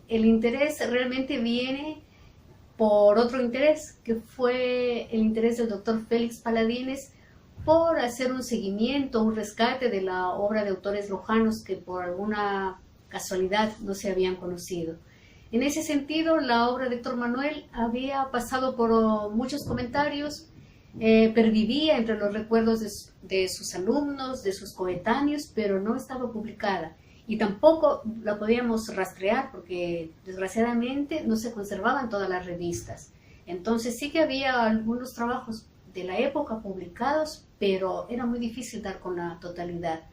El interés realmente viene por otro interés, que fue el interés del doctor Félix Paladines por hacer un seguimiento, un rescate de la obra de autores lojanos que por alguna casualidad no se habían conocido. En ese sentido, la obra de Héctor Manuel había pasado por muchos comentarios, pervivía entre los recuerdos de sus alumnos, de sus coetáneos, pero no estaba publicada. Y tampoco la podíamos rastrear porque desgraciadamente no se conservaban todas las revistas. Entonces sí que había algunos trabajos de la época publicados, pero era muy difícil dar con la totalidad.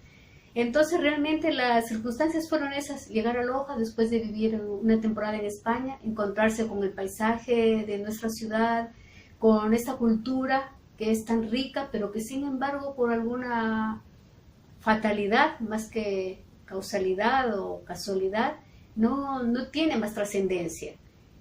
Entonces realmente las circunstancias fueron esas: llegar a Loja después de vivir una temporada en España, encontrarse con el paisaje de nuestra ciudad, con esta cultura que es tan rica, pero que sin embargo por alguna fatalidad, más que causalidad o casualidad, no tiene más trascendencia.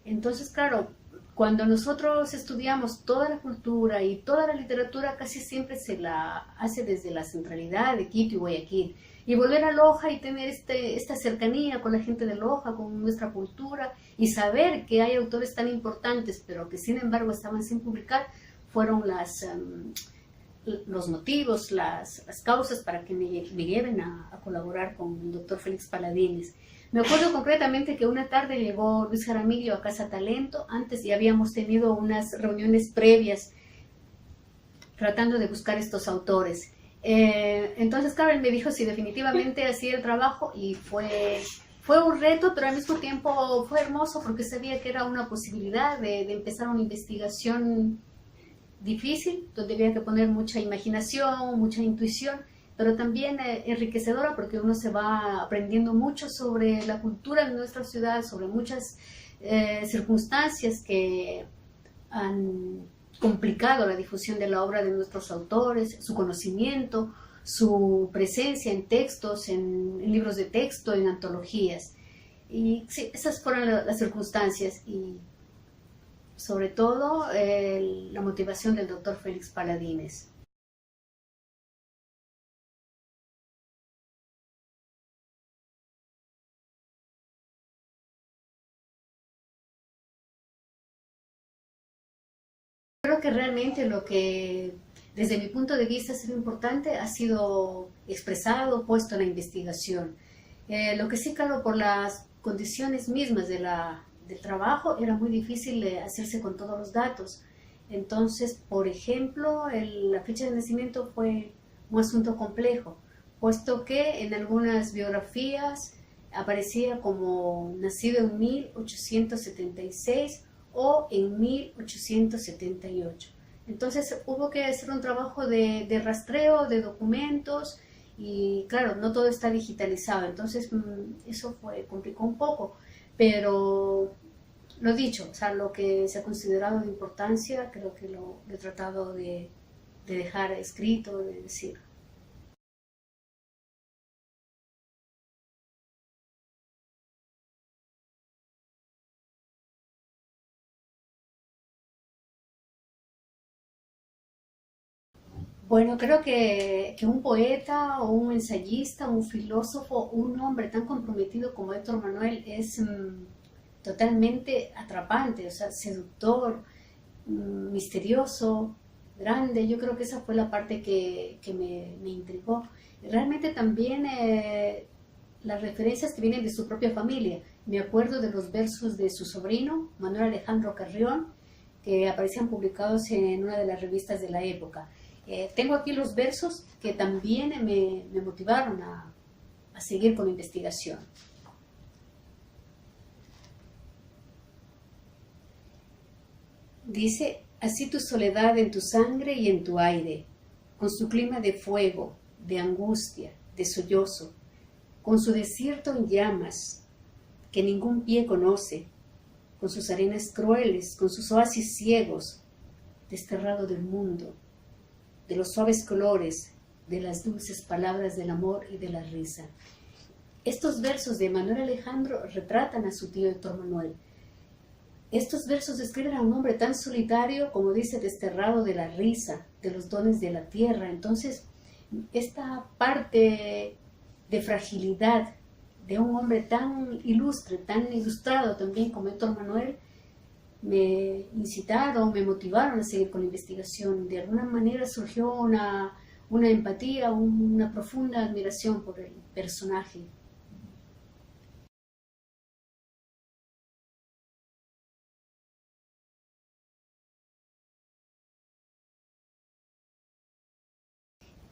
Entonces, claro, cuando nosotros estudiamos toda la cultura y toda la literatura, casi siempre se la hace desde la centralidad de Quito y Guayaquil. Y volver a Loja y tener esta cercanía con la gente de Loja, con nuestra cultura, y saber que hay autores tan importantes, pero que sin embargo estaban sin publicar, fueron los motivos, las causas para que me lleven a colaborar con el doctor Félix Paladines. Me acuerdo concretamente que una tarde llegó Luis Jaramillo a Casa Talento. Antes ya habíamos tenido unas reuniones previas tratando de buscar estos autores. Entonces, claro, él me dijo si definitivamente hacía el trabajo, y fue un reto, pero al mismo tiempo fue hermoso porque sabía que era una posibilidad de empezar una investigación difícil, donde había que poner mucha imaginación, mucha intuición, pero también enriquecedora porque uno se va aprendiendo mucho sobre la cultura de nuestra ciudad, sobre muchas circunstancias que han complicado la difusión de la obra de nuestros autores, su conocimiento, su presencia en textos, en libros de texto, en antologías. Y sí, esas fueron las circunstancias, y sobre todo la motivación del doctor Félix Paladines. Creo que realmente lo que desde mi punto de vista ha sido importante ha sido expresado, puesto en la investigación. Lo que sí, claro, por las condiciones mismas del trabajo era muy difícil hacerse con todos los datos. Entonces, por ejemplo, la fecha de nacimiento fue un asunto complejo, puesto que en algunas biografías aparecía como nacido en 1876 o en 1878. Entonces hubo que hacer un trabajo de rastreo de documentos, y claro, no todo está digitalizado, entonces eso complicó un poco, pero lo dicho, o sea, lo que se ha considerado de importancia, creo que lo he tratado de dejar escrito, de decir. Bueno, creo que un poeta o un ensayista, un filósofo, un hombre tan comprometido como Héctor Manuel es totalmente atrapante, o sea, seductor, misterioso, grande. Yo creo que esa fue la parte que me intrigó. Realmente también las referencias que vienen de su propia familia. Me acuerdo de los versos de su sobrino, Manuel Alejandro Carrión, que aparecían publicados en una de las revistas de la época. Tengo aquí los versos que también me motivaron a seguir con la investigación. Dice: así tu soledad en tu sangre y en tu aire, con su clima de fuego, de angustia, de sollozo, con su desierto en llamas, que ningún pie conoce, con sus arenas crueles, con sus oasis ciegos, desterrado del mundo, de los suaves colores, de las dulces palabras del amor y de la risa. Estos versos de Manuel Alejandro retratan a su tío Héctor Manuel. Estos versos describen a un hombre tan solitario, como dice, desterrado de la risa, de los dones de la tierra. Entonces, esta parte de fragilidad, de un hombre tan ilustre, tan ilustrado también como Héctor Manuel, me incitaron, me motivaron a seguir con la investigación. De alguna manera surgió una empatía, una profunda admiración por el personaje.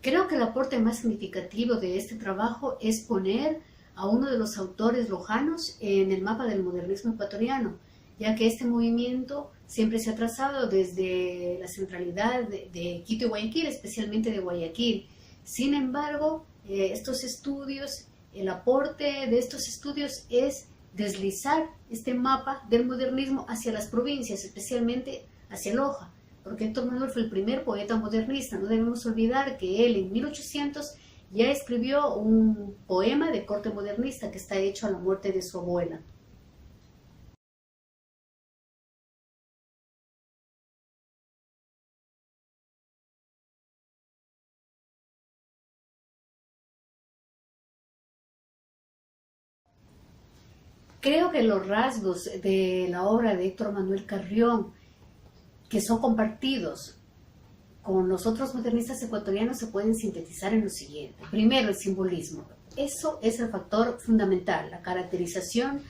Creo que el aporte más significativo de este trabajo es poner a uno de los autores lojanos en el mapa del modernismo ecuatoriano, ya que este movimiento siempre se ha trazado desde la centralidad de Quito y Guayaquil, especialmente de Guayaquil. Sin embargo, estos estudios, el aporte de estos estudios es deslizar este mapa del modernismo hacia las provincias, especialmente hacia Loja, porque Héctor Manuel fue el primer poeta modernista. No debemos olvidar que él en 1800 ya escribió un poema de corte modernista que está hecho a la muerte de su abuela. Creo que los rasgos de la obra de Héctor Manuel Carrión, que son compartidos con los otros modernistas ecuatorianos, se pueden sintetizar en lo siguiente. Primero, el simbolismo. Eso es el factor fundamental, la caracterización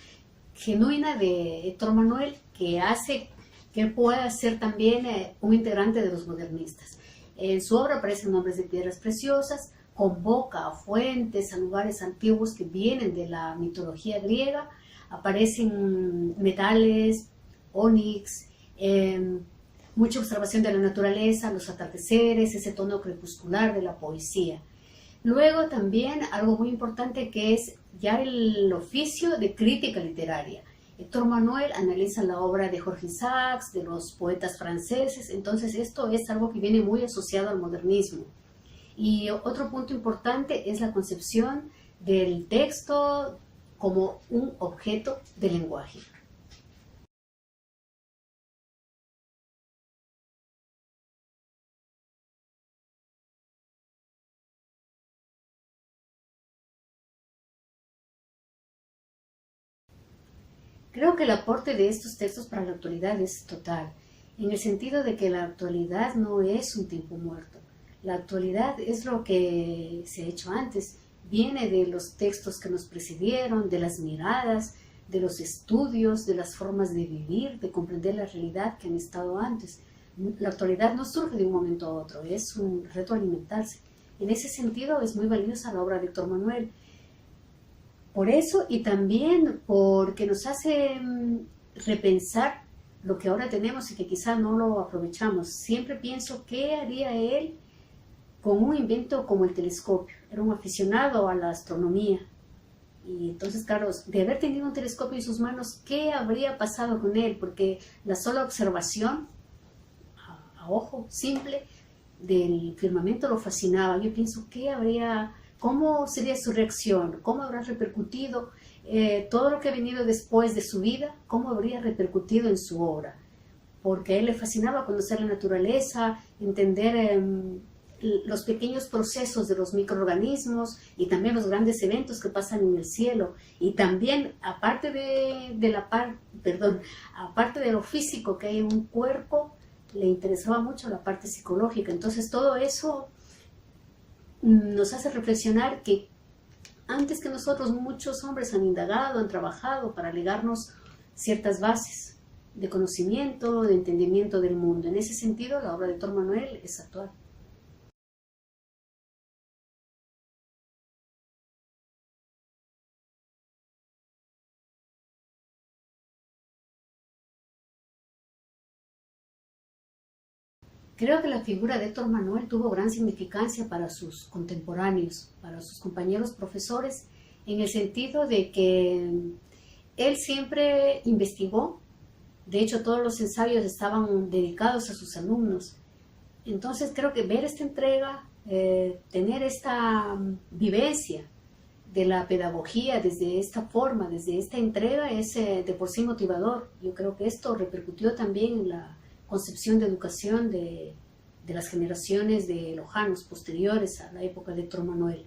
genuina de Héctor Manuel, que hace que él pueda ser también un integrante de los modernistas. En su obra aparecen nombres de piedras preciosas, convoca a fuentes, a lugares antiguos que vienen de la mitología griega, aparecen metales, ónix, mucha observación de la naturaleza, los atardeceres, ese tono crepuscular de la poesía. Luego también algo muy importante que es ya el oficio de crítica literaria. Héctor Manuel analiza la obra de Jorge Isaacs, de los poetas franceses, entonces esto es algo que viene muy asociado al modernismo. Y otro punto importante es la concepción del texto como un objeto de lenguaje. Creo que el aporte de estos textos para la actualidad es total, en el sentido de que la actualidad no es un tiempo muerto. La actualidad es lo que se ha hecho antes, viene de los textos que nos precedieron, de las miradas, de los estudios, de las formas de vivir, de comprender la realidad que han estado antes. La actualidad no surge de un momento a otro, es un reto alimentarse. En ese sentido es muy valiosa la obra de Héctor Manuel. Por eso y también porque nos hace repensar lo que ahora tenemos y que quizá no lo aprovechamos. Siempre pienso qué haría él con un invento como el telescopio. Era un aficionado a la astronomía. Y entonces, claro, de haber tenido un telescopio en sus manos, ¿qué habría pasado con él? Porque la sola observación, a ojo simple, del firmamento lo fascinaba. Yo pienso, ¿cómo sería su reacción? ¿Cómo habrá repercutido todo lo que ha venido después de su vida? ¿Cómo habría repercutido en su obra? Porque a él le fascinaba conocer la naturaleza, entender los pequeños procesos de los microorganismos y también los grandes eventos que pasan en el cielo. Y también, aparte aparte de lo físico que hay en un cuerpo, le interesaba mucho la parte psicológica. Entonces todo eso nos hace reflexionar que antes que nosotros muchos hombres han indagado, han trabajado para legarnos ciertas bases de conocimiento, de entendimiento del mundo. En ese sentido, la obra de Héctor Manuel es actual. Creo que la figura de Héctor Manuel tuvo gran significancia para sus contemporáneos, para sus compañeros profesores, en el sentido de que él siempre investigó. De hecho, todos los ensayos estaban dedicados a sus alumnos. Entonces, creo que ver esta entrega, tener esta vivencia de la pedagogía desde esta forma, desde esta entrega, es de por sí motivador. Yo creo que esto repercutió también en la concepción de educación de las generaciones de lojanos posteriores a la época de Héctor Manuel.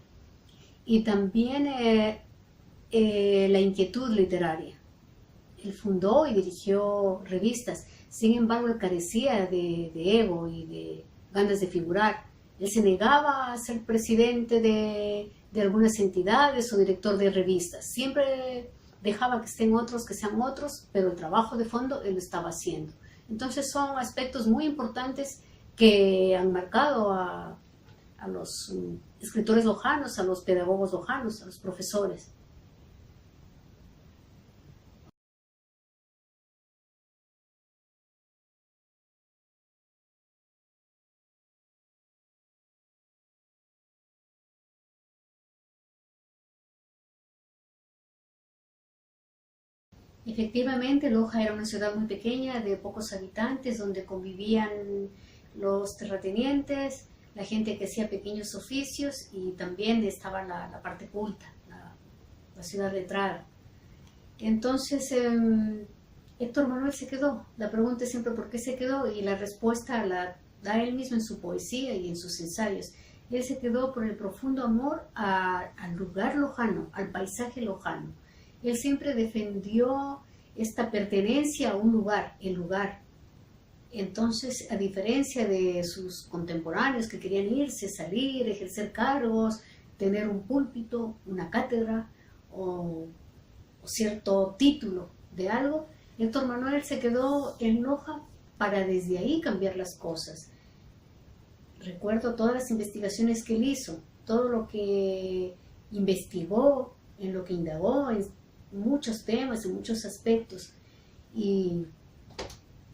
Y también la inquietud literaria. Él fundó y dirigió revistas, sin embargo él carecía de ego y de ganas de figurar. Él se negaba a ser presidente de algunas entidades o director de revistas. Siempre dejaba que estén otros, que sean otros, pero el trabajo de fondo él lo estaba haciendo. Entonces son aspectos muy importantes que han marcado a los escritores lojanos, a los pedagogos lojanos, a los profesores. Efectivamente, Loja era una ciudad muy pequeña, de pocos habitantes, donde convivían los terratenientes, la gente que hacía pequeños oficios y también estaba la parte culta, la ciudad letrada. Entonces, Héctor Manuel se quedó. La pregunta es siempre por qué se quedó y la respuesta la da él mismo en su poesía y en sus ensayos. Él se quedó por el profundo amor al lugar lojano, al paisaje lojano. Él siempre defendió esta pertenencia a un lugar, el lugar. Entonces, a diferencia de sus contemporáneos que querían irse, salir, ejercer cargos, tener un púlpito, una cátedra o cierto título de algo, Héctor Manuel se quedó en Loja para desde ahí cambiar las cosas. Recuerdo todas las investigaciones que él hizo, todo lo que investigó, en lo que indagó, en muchos temas, en muchos aspectos. Y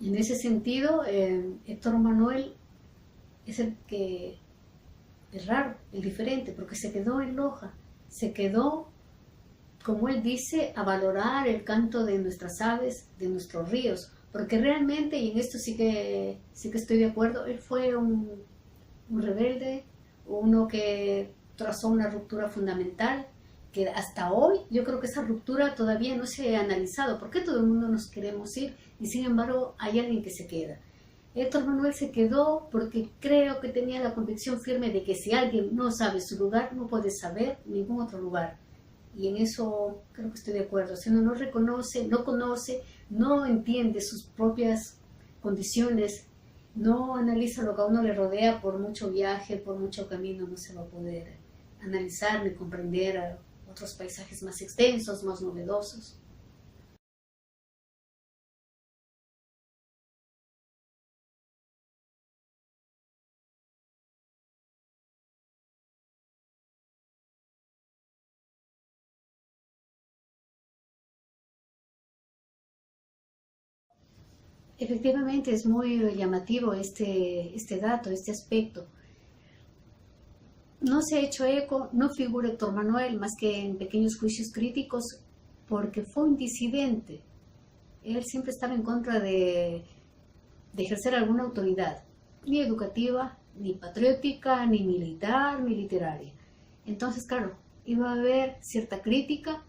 en ese sentido, Héctor Manuel es el que es raro, el diferente, porque se quedó en Loja, se quedó, como él dice, a valorar el canto de nuestras aves, de nuestros ríos, porque realmente, y en esto sí que estoy de acuerdo, él fue un rebelde, uno que trazó una ruptura fundamental, que hasta hoy yo creo que esa ruptura todavía no se ha analizado. ¿Por qué todo el mundo nos queremos ir y sin embargo hay alguien que se queda? Héctor Manuel se quedó porque creo que tenía la convicción firme de que si alguien no sabe su lugar, no puede saber ningún otro lugar. Y en eso creo que estoy de acuerdo. Si uno no reconoce, no conoce, no entiende sus propias condiciones, no analiza lo que a uno le rodea, por mucho viaje, por mucho camino, no se va a poder analizar ni comprender otros paisajes más extensos, más novedosos. Efectivamente es muy llamativo este dato, este aspecto. No se ha hecho eco, no figura Héctor Manuel más que en pequeños juicios críticos porque fue un disidente. Él siempre estaba en contra de ejercer alguna autoridad, ni educativa, ni patriótica, ni militar, ni literaria. Entonces, claro, iba a haber cierta crítica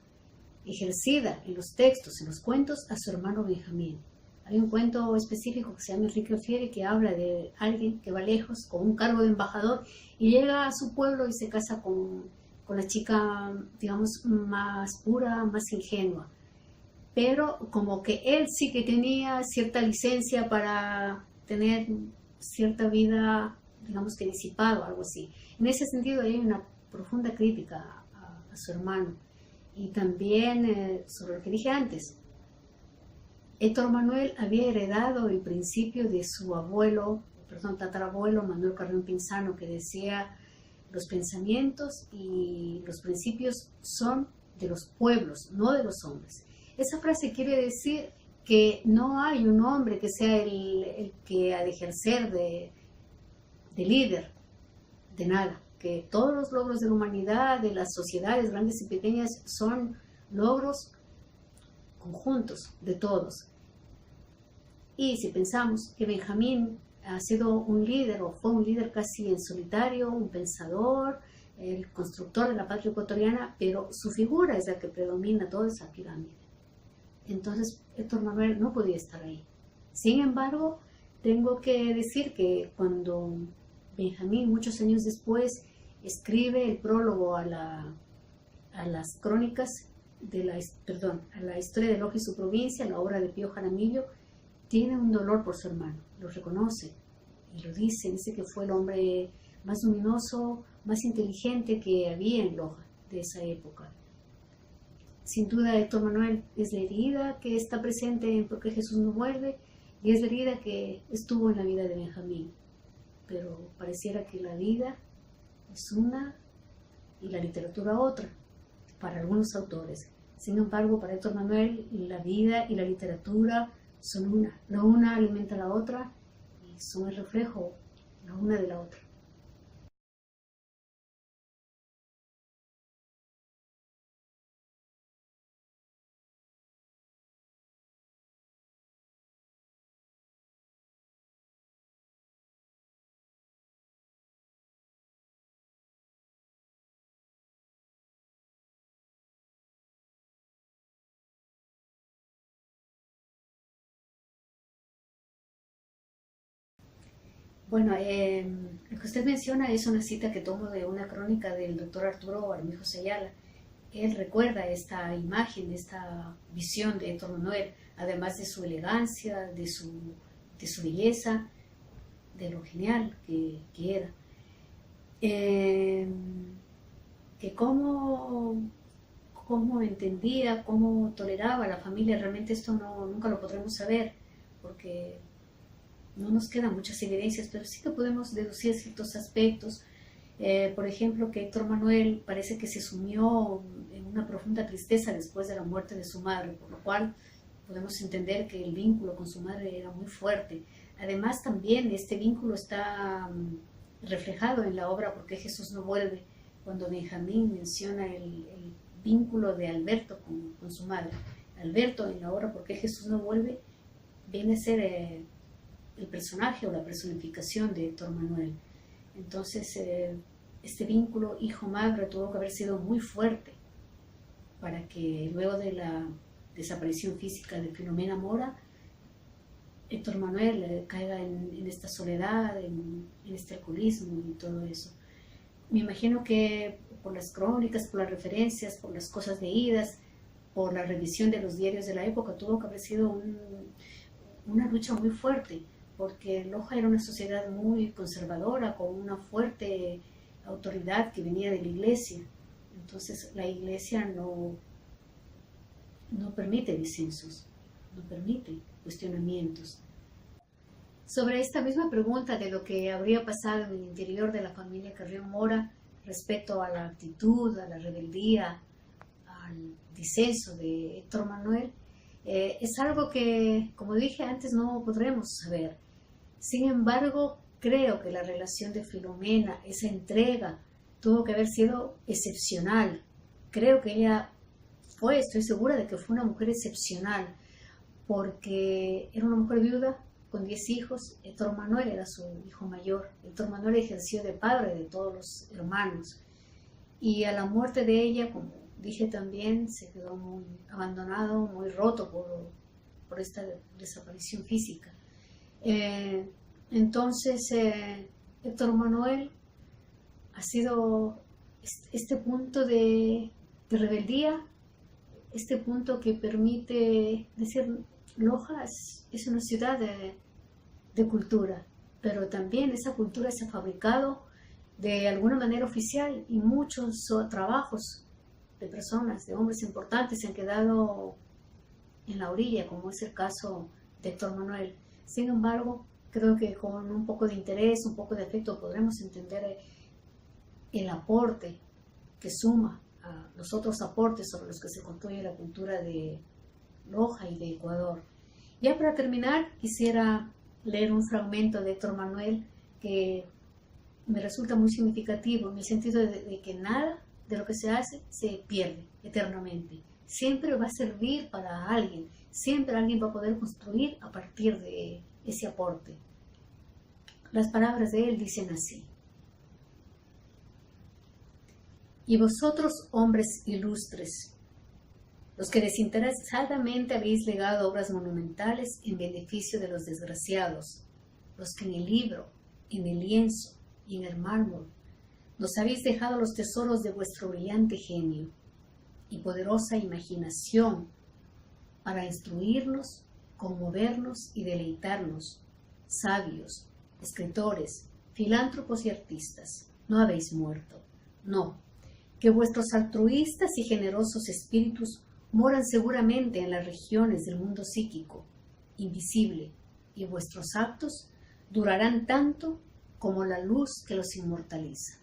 ejercida en los textos, en los cuentos, a su hermano Benjamín. Hay un cuento específico que se llama Enrique Fieri que habla de alguien que va lejos con un cargo de embajador y llega a su pueblo y se casa con la chica, digamos, más pura, más ingenua. Pero como que él sí que tenía cierta licencia para tener cierta vida, digamos que disipado, algo así. En ese sentido hay una profunda crítica a su hermano. Y también sobre lo que dije antes, Héctor Manuel había heredado el principio de su abuelo, perdón, tatarabuelo Manuel Carrión Pinzano, que decía: los pensamientos y los principios son de los pueblos, no de los hombres. Esa frase quiere decir que no hay un hombre que sea el que ha de ejercer de líder de nada, que todos los logros de la humanidad, de las sociedades grandes y pequeñas, son logros conjuntos de todos. Y si pensamos que Benjamín ha sido un líder o fue un líder casi en solitario, un pensador, el constructor de la patria ecuatoriana, pero su figura es la que predomina toda esa pirámide. Entonces Héctor Manuel no podía estar ahí. Sin embargo, tengo que decir que cuando Benjamín, muchos años después, escribe el prólogo a las crónicas, a la historia de Loja y su provincia, la obra de Pío Jaramillo, tiene un dolor por su hermano, lo reconoce y lo dice que fue el hombre más luminoso, más inteligente que había en Loja de esa época. Sin duda, Héctor Manuel es la herida que está presente en Por qué Jesús no vuelve, y es la herida que estuvo en la vida de Benjamín. Pero pareciera que la vida es una y la literatura otra, para algunos autores. Sin embargo, para Héctor Manuel, la vida y la literatura son una. La una alimenta a la otra y son el reflejo la una de la otra. Bueno, lo que usted menciona es una cita que tomo de una crónica del doctor Arturo Armijos Ayala. Él recuerda esta imagen, esta visión de Héctor Manuel, además de su elegancia, de su belleza, de lo genial que era. Que cómo entendía, cómo toleraba a la familia, realmente esto nunca lo podremos saber, porque no nos quedan muchas evidencias, pero sí que podemos deducir ciertos aspectos. Por ejemplo, que Héctor Manuel parece que se sumió en una profunda tristeza después de la muerte de su madre, por lo cual podemos entender que el vínculo con su madre era muy fuerte. Además, también este vínculo está reflejado en la obra ¿Por qué Jesús no vuelve?, cuando Benjamín menciona el vínculo de Alberto con su madre. Alberto, en la obra ¿Por qué Jesús no vuelve?, viene a ser el personaje o la personificación de Héctor Manuel. Entonces, este vínculo hijo-madre tuvo que haber sido muy fuerte para que luego de la desaparición física de Filomena Mora, Héctor Manuel caiga en esta soledad, en este alcoholismo y todo eso. Me imagino que por las crónicas, por las referencias, por las cosas leídas, por la revisión de los diarios de la época, tuvo que haber sido una lucha muy fuerte, porque Loja era una sociedad muy conservadora, con una fuerte autoridad que venía de la iglesia. Entonces la iglesia no permite disensos, no permite cuestionamientos. Sobre esta misma pregunta de lo que habría pasado en el interior de la familia Carrión Mora respecto a la actitud, a la rebeldía, al disenso de Héctor Manuel, es algo que, como dije antes, no podremos saber. Sin embargo, creo que la relación de Filomena, esa entrega, tuvo que haber sido excepcional. Creo que ella estoy segura de que fue una mujer excepcional, porque era una mujer viuda con 10 hijos. Héctor Manuel era su hijo mayor. Héctor Manuel ejerció de padre de todos los hermanos. Y a la muerte de ella, como dije también, se quedó muy abandonado, muy roto por esta desaparición física. Entonces, Héctor Manuel ha sido este punto de rebeldía, este punto que permite decir, Loja es una ciudad de cultura, pero también esa cultura se ha fabricado de alguna manera oficial, y muchos trabajos de personas, de hombres importantes, se han quedado en la orilla, como es el caso de Héctor Manuel. Sin embargo, creo que con un poco de interés, un poco de afecto, podremos entender el aporte que suma a los otros aportes sobre los que se construye la cultura de Loja y de Ecuador. Ya para terminar, quisiera leer un fragmento de Héctor Manuel que me resulta muy significativo, en el sentido de que nada de lo que se hace se pierde eternamente. Siempre va a servir para alguien, siempre alguien va a poder construir a partir de ese aporte. Las palabras de él dicen así: y vosotros, hombres ilustres, los que desinteresadamente habéis legado obras monumentales en beneficio de los desgraciados, los que en el libro, en el lienzo y en el mármol nos habéis dejado los tesoros de vuestro brillante genio, y poderosa imaginación para instruirnos, conmovernos y deleitarnos, sabios, escritores, filántropos y artistas, no habéis muerto. No, que vuestros altruistas y generosos espíritus moran seguramente en las regiones del mundo psíquico, invisible, y vuestros actos durarán tanto como la luz que los inmortaliza.